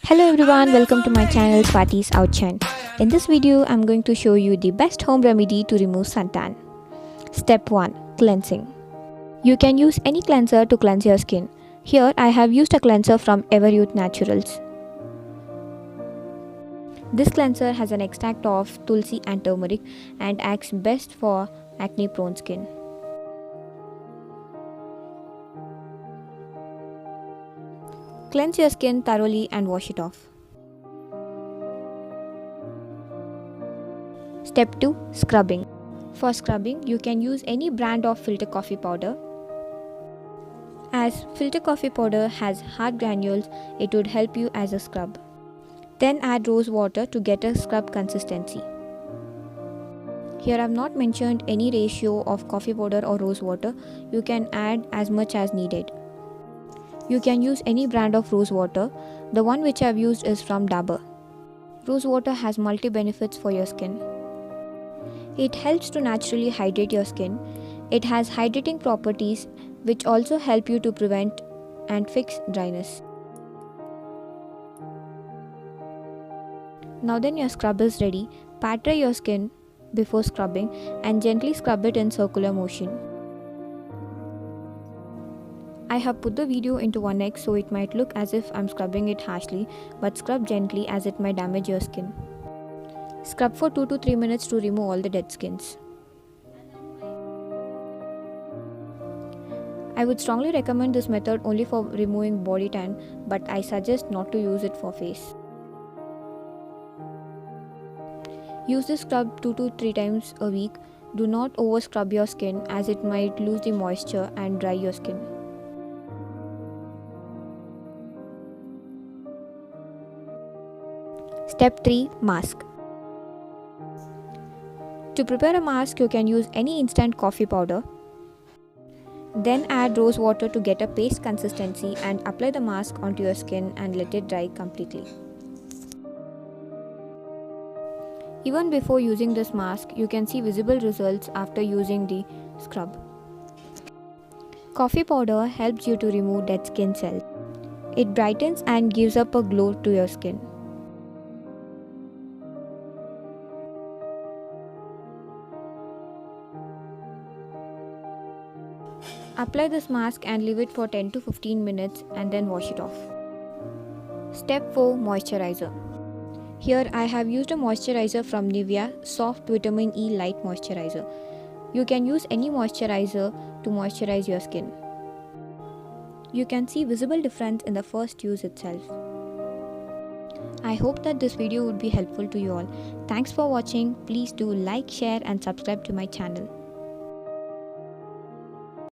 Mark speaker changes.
Speaker 1: Hello everyone, welcome to my channel Swathi's Outshine. In this video, I'm going to show you the best home remedy to remove suntan. Step 1. Cleansing. You can use any cleanser to cleanse your skin. Here, I have used a cleanser from Everyouth Naturals. This cleanser has an extract of tulsi and turmeric and acts best for acne-prone skin. Cleanse your skin thoroughly and wash it off. Step 2. Scrubbing. For scrubbing, you can use any brand of filter coffee powder. As filter coffee powder has hard granules, it would help you as a scrub. Then add rose water to get a scrub consistency. Here I have not mentioned any ratio of coffee powder or rose water. You can add as much as needed. You can use any brand of rose water. The one which I have used is from Dabur. Rose water has multi benefits for your skin. It helps to naturally hydrate your skin. It has hydrating properties which also help you to prevent and fix dryness. Now then your scrub is ready. Pat dry your skin before scrubbing and gently scrub it in circular motion. I have put the video into 1x so it might look as if I'm scrubbing it harshly, but scrub gently as it might damage your skin. Scrub for 2 to 3 minutes to remove all the dead skins. I would strongly recommend this method only for removing body tan, but I suggest not to use it for face. Use this scrub 2 to 3 times a week. Do not over scrub your skin as it might lose the moisture and dry your skin. Step 3. Mask. To prepare a mask, you can use any instant coffee powder. Then add rose water to get a paste consistency and apply the mask onto your skin and let it dry completely. Even before using this mask, you can see visible results after using the scrub. Coffee powder helps you to remove dead skin cells. It brightens and gives up a glow to your skin. Apply this mask and leave it for 10 to 15 minutes and then wash it off. Step 4. Moisturizer. Here I have used a moisturizer from Nivea Soft Vitamin E Light Moisturizer. You can use any moisturizer to moisturize your skin. You can see visible difference in the first use itself. I hope that this video would be helpful to you all. Thanks for watching. Please do like, share and subscribe to my channel.